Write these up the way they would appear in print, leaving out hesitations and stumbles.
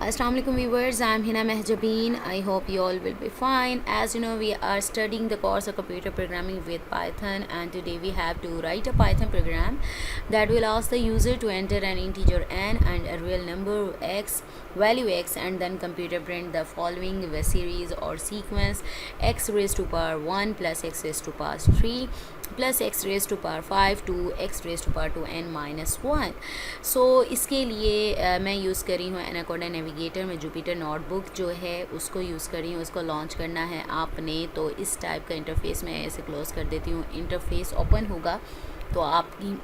Assalamualaikum viewers, I am Hina Mehjabeen. I hope you all will be fine. As you know, we are studying the course of computer programming with Python, and today we have to write a Python program that will ask the user to enter an integer n and a real number x, value x, and then computer print the following series or sequence: x raised to power 1 plus x raised to power 3 plus X raise to power 5 two X raise to power 2n minus 1। So इसके लिए मैं use कर रही हूँ Anaconda Navigator में Jupyter notebook जो है उसको यूज़ कर रही हूँ। उसको लॉन्च करना है आपने, तो इस टाइप का इंटरफेस मैं ऐसे क्लोज़ कर देती हूँ। इंटरफेस ओपन होगा तो आपकी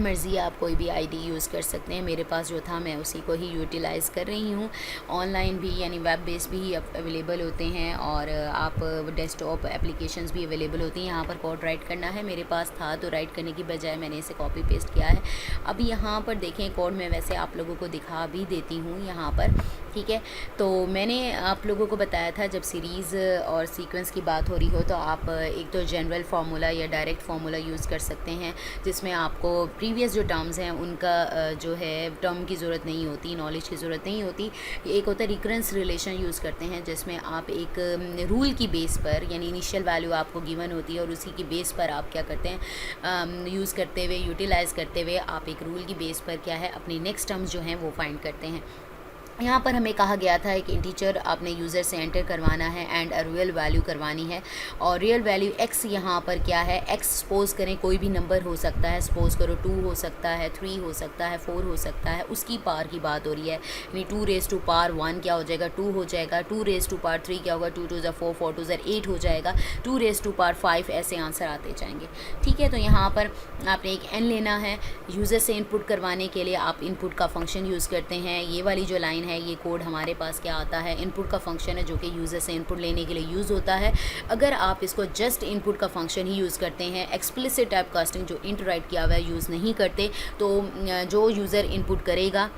मर्ज़ी, आप कोई भी आईडी यूज़ कर सकते हैं। मेरे पास जो था मैं उसी को ही यूटिलाइज़ कर रही हूँ। ऑनलाइन भी यानी वेब बेस भी अवेलेबल होते हैं और आप डेस्कटॉप एप्लीकेशंस भी अवेलेबल होती हैं। यहाँ पर कोड राइट करना है, मेरे पास था तो राइट करने की बजाय मैंने इसे कॉपी पेस्ट किया है। अब यहाँ पर देखें, कोड मैं वैसे आप लोगों को दिखा भी देती हूँ यहाँ पर, ठीक है। तो मैंने आप लोगों को बताया था जब सीरीज़ और सीक्वेंस की बात हो रही हो तो आप एक तो जनरल फार्मूला या डायरेक्ट फार्मूला यूज़ कर सकते हैं, जिसमें आपको प्रीवियस जो टर्म्स हैं उनका जो है टर्म की ज़रूरत नहीं होती, नॉलेज की ज़रूरत नहीं होती। एक होता है रिकरेंस रिलेशन यूज़ करते हैं, जिसमें आप एक रूल की बेस पर यानी इनिशियल वैल्यू आपको गिवन होती है और उसी की बेस पर आप क्या करते हैं, यूज़ करते हुए यूटिलाइज़ करते हुए आप एक रूल की बेस पर क्या है अपनी नेक्स्ट टर्म्स जो हैं वो फाइंड करते हैं। यहाँ पर हमें कहा गया था एक इंटीजर आपने यूज़र से एंटर करवाना है एंड अ रियल वैल्यू करवानी है। और रियल वैल्यू x यहाँ पर क्या है, x सपोज़ करें कोई भी नंबर हो सकता है, सपोज़ करो 2 हो सकता है, 3 हो सकता है, 4 हो सकता है, उसकी पावर की बात हो रही है। यानी 2 रेज टू पावर 1 क्या हो जाएगा, 2 हो जाएगा। 2 रेज टू पावर 3 क्या होगा, 2 2 ज़ा 4, 4 2 ज़ा 8 हो जाएगा। 2 रेज टू पावर 5 ऐसे आंसर आते जाएंगे, ठीक है। तो यहाँ पर आपने एक n लेना है। यूज़र से इनपुट करवाने के लिए आप इनपुट का फंक्शन यूज़ करते हैं। ये वाली जो लाइन है, ये कोड हमारे पास क्या आता है, इनपुट का फंक्शन है जो कि यूज़र से इनपुट लेने के लिए यूज़ होता है। अगर आप इसको जस्ट इनपुट का फंक्शन ही यूज़ करते हैं, एक्सप्लिसिट टाइप कास्टिंग जो इंट राइट किया हुआ है यूज़ नहीं करते, तो जो यूज़र इनपुट करेगा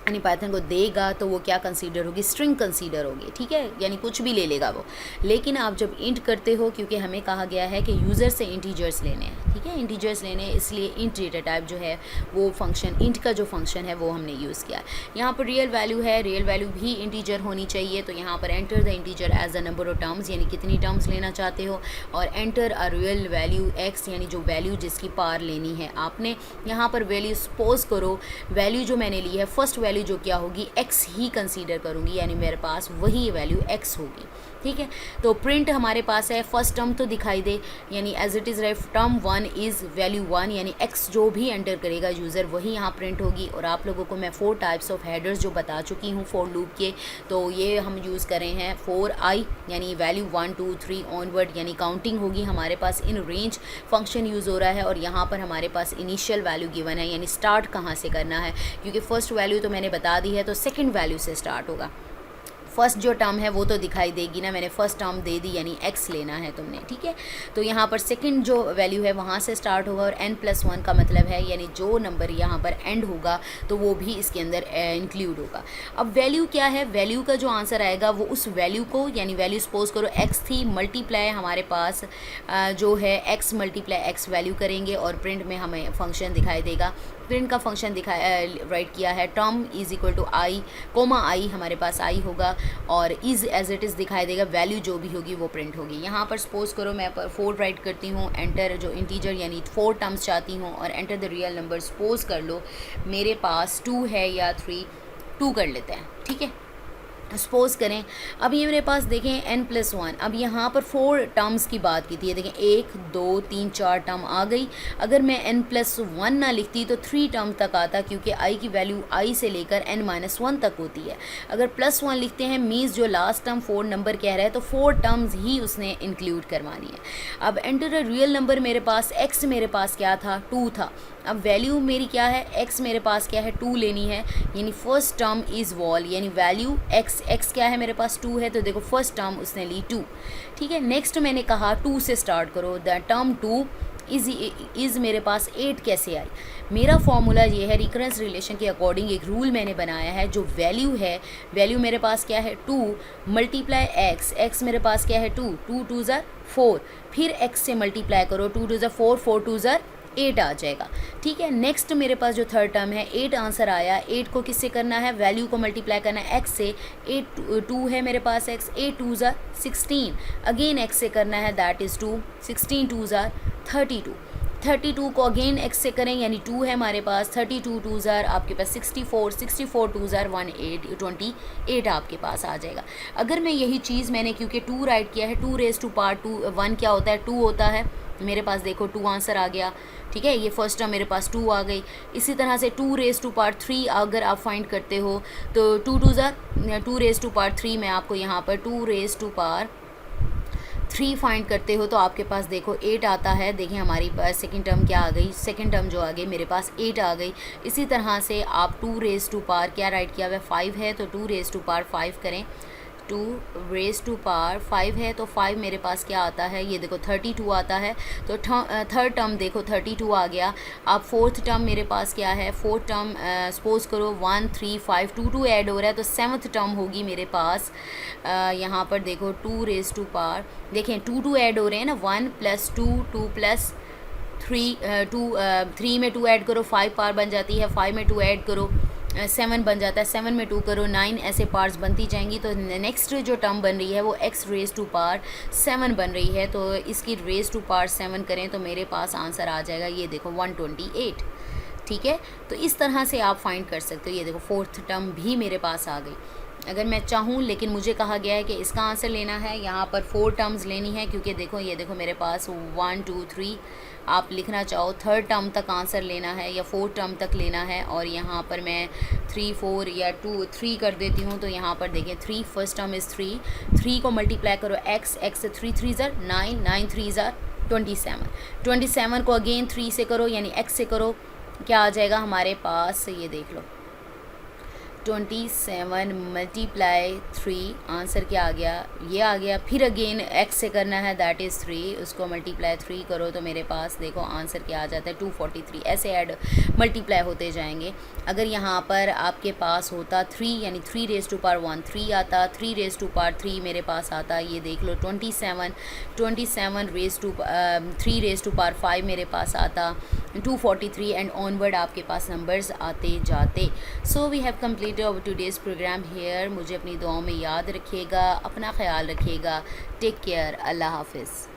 यानी पाइथन को देगा तो वो क्या कंसीडर होगी, स्ट्रिंग कंसीडर होगी, ठीक है। यानी कुछ भी ले लेगा वो। लेकिन आप जब इंट करते हो, क्योंकि हमें कहा गया है कि यूज़र से इंटीजर्स लेने हैं, ठीक है, इंटीजर्स लेने हैं, इसलिए इंट डेटा टाइप जो है वो फंक्शन, इंट का जो फंक्शन है वो हमने यूज़ किया। यहाँ पर रियल वैल्यू है, रियल वैल्यू भी इंटीजर होनी चाहिए। तो यहाँ पर enter the integer as the number of terms, यानी कितनी टर्म्स लेना चाहते हो, और enter a real value x, यानी जो वैल्यू जिसकी पावर लेनी है आपने। यहाँ पर वैल्यू सपोज करो, वैल्यू जो मैंने ली है फर्स्ट वैल्यू जो क्या होगी, x ही कंसीडर करूँगी, यानी मेरे पास वही वैल्यू x होगी, ठीक है। तो प्रिंट हमारे पास है, फर्स्ट टर्म तो दिखाई दे, यानी as it is right term 1 is value 1, यानी x जो भी एंटर करेगा यूज़र वही यहाँ प्रिंट होगी। और आप लोगों को मैं 4 टाइप्स ऑफ हेडर्स जो बता चुकी हूँ फॉर लूप के, तो ये हम यूज़ कर रहे हैं 4i, यानी वैल्यू 1 2 3 ऑनवर्ड, यानी काउंटिंग होगी हमारे पास। इन रेंज फंक्शन यूज़ हो रहा है और यहाँ पर हमारे पास इनिशियल वैल्यू गिवन है, यानी स्टार्ट कहाँ से करना है, क्योंकि फर्स्ट वैल्यू तो मैंने बता दी है तो सेकंड वैल्यू से स्टार्ट होगा। फर्स्ट जो टर्म है वो तो दिखाई देगी ना, मैंने फर्स्ट टर्म दे दी, यानी x लेना है तुमने, ठीक है। तो यहाँ पर सेकंड जो वैल्यू है वहाँ से स्टार्ट होगा, और n+1 का मतलब है यानी जो नंबर यहाँ पर एंड होगा तो वो भी इसके अंदर इंक्लूड होगा। अब वैल्यू क्या है, वैल्यू का जो आंसर आएगा वो उस वैल्यू को, यानी वैल्यू सपोज करो x थी, मल्टीप्लाई हमारे पास जो है x मल्टीप्लाई x वैल्यू करेंगे और प्रिंट में हमें फंक्शन दिखाई देगा। प्रिंट का फंक्शन राइट किया है, term is equal to i comma i, हमारे पास आई होगा और इज़ एज इट इज़ दिखाई देगा, वैल्यू जो भी होगी वो प्रिंट होगी। यहाँ पर सपोज करो मैं 4 राइट करती हूँ, एंटर जो इंटीजर यानी 4 टर्म्स चाहती हूँ और enter the real number. Suppose कर लो मेरे पास 2 है या 3, 2 कर लेते हैं, ठीक है, सपोज़ करें। अब ये मेरे पास देखें n+1, अब यहाँ पर 4 टर्म्स की बात की थी, देखें 1 2 3 4 टर्म आ गई। अगर मैं n+1 ना लिखती तो 3 टर्म तक आता, क्योंकि i की वैल्यू i से लेकर n-1 तक होती है। अगर +1 लिखते हैं मीन्स जो लास्ट टर्म 4 नंबर कह रहा है तो 4 टर्म्स ही उसने इंक्लूड करवानी है। अब एंटर अ रियल नंबर, मेरे पास x मेरे पास क्या था, 2 था। अब वैल्यू मेरी क्या है, x मेरे पास क्या है, 2 लेनी है, यानी फर्स्ट टर्म इज़ वॉल, यानी वैल्यू x क्या है मेरे पास 2 है, तो देखो फर्स्ट टर्म उसने ली 2, ठीक है। नेक्स्ट मैंने कहा 2 से स्टार्ट करो, द टर्म 2 इज़ मेरे पास 8 कैसे आई। मेरा फॉर्मूला ये है, रिकरेंस रिलेशन के अकॉर्डिंग एक रूल मैंने बनाया है। जो वैल्यू है, वैल्यू मेरे पास क्या है 2 मल्टीप्लाई x मेरे पास क्या है 2 2 2 ज़ा 4, फिर x से मल्टीप्लाई करो, 2 2 ज़ा 4 4 2 ज़ा 8 आ जाएगा। ठीक है, नेक्स्ट मेरे पास जो थर्ड टर्म है 8 आंसर आया। 8 को किससे करना है, वैल्यू को मल्टीप्लाई करना है x से। 8 2 है मेरे पास x, 8 2 ज़ा 16, अगेन x से करना है, दैट इज़ 2, 16 2 ज़ा 32। 32 को अगेन x से करें यानी 2 है हमारे पास, 32 2 ज़ार आपके पास 64, 64 2 ज़ार 28 आपके पास आ जाएगा। अगर मैं यही चीज़ मैंने क्योंकि 2 राइट किया है, 2 रेज़ टू पावर 2 1 क्या होता है, 2 होता है। मेरे पास देखो 2 आंसर आ गया। ठीक है, ये फर्स्ट टर्म मेरे पास 2 आ गई। इसी तरह से 2 रेज़ टू पावर 3 अगर आप फाइंड करते हो तो 2 2 ज़ार 2 रेज़ टू पावर 3 मैं आपको यहाँ पर 2 रेज़ टू पावर 3 फाइंड करते हो तो आपके पास देखो 8 आता है। देखिए हमारी पास सेकंड टर्म क्या आ गई, सेकंड टर्म जो आ गई मेरे पास 8 आ गई। इसी तरह से आप 2 रेज़ टू पावर क्या राइट किया हुआ है, 5 है, तो 2 रेज़ टू पावर 5 करें। 2 रेज़ टू पावर 5 है तो 5 मेरे पास क्या आता है, ये देखो 32 आता है। तो थर्ड टर्म देखो 32 आ गया। अब फोर्थ टर्म मेरे पास क्या है, फोर्थ टर्म सपोज करो 1 3 5 2 2 ऐड हो रहा है तो सेवन्थ टर्म होगी मेरे पास। यहाँ पर देखो 2 रेज़ टू पावर, देखें 2 2 ऐड हो रहे हैं ना, 1 + 2 2 + 3 में 2 ऐड करो 5 पावर बन जाती है, 5 में 2 ऐड करो 7 बन जाता है, 7 में 2 करो 9, ऐसे पार्ट्स बनती जाएंगी। तो नेक्स्ट जो टर्म बन रही है वो x रेज़ टू पावर 7 बन रही है। तो इसकी रेज़ टू पावर 7 करें तो मेरे पास आंसर आ जाएगा, ये देखो 128। ठीक है, तो इस तरह से आप फाइंड कर सकते हो। ये देखो फोर्थ टर्म भी मेरे पास आ गई। अगर मैं चाहूँ, लेकिन मुझे कहा गया है कि इसका आंसर लेना है, यहाँ पर 4 टर्म्स लेनी है क्योंकि देखो ये देखो मेरे पास 1 2 3, आप लिखना चाहो थर्ड टर्म तक आंसर लेना है या 4 टर्म तक लेना है। और यहाँ पर मैं 3 4 या 2 3 कर देती हूँ। तो यहाँ पर देखें 3 फर्स्ट टर्म इज़ 3 को मल्टीप्लाई करो x से 3 3 ज़ार 9, 9 3 ज़ार 27, 27 को अगेन 3 से करो यानी x से करो, क्या आ जाएगा हमारे पास, ये देख लो 27 मल्टीप्लाई 3, आंसर क्या आ गया, ये आ गया। फिर अगेन x से करना है, दैट इज़ 3, उसको मल्टीप्लाई 3 करो तो मेरे पास देखो आंसर क्या आ जाता है 243। ऐसे ऐड मल्टीप्लाई होते जाएंगे। अगर यहाँ पर आपके पास होता 3 यानी 3 रेज़ टू पावर 1 3 आता, 3 रेज़ टू पावर 3 मेरे पास आता, ये देख लो 27 raise to 3 raise to power 5 मेरे पास आता, 243 एंड ऑनवर्ड आपके पास नंबर्स आते जाते। So we have completed our today's programme here. मुझे अपनी दुआओं में याद रखिएगा, अपना ख्याल रखिएगा। टेक केयर, अल्लाह हाफिज़।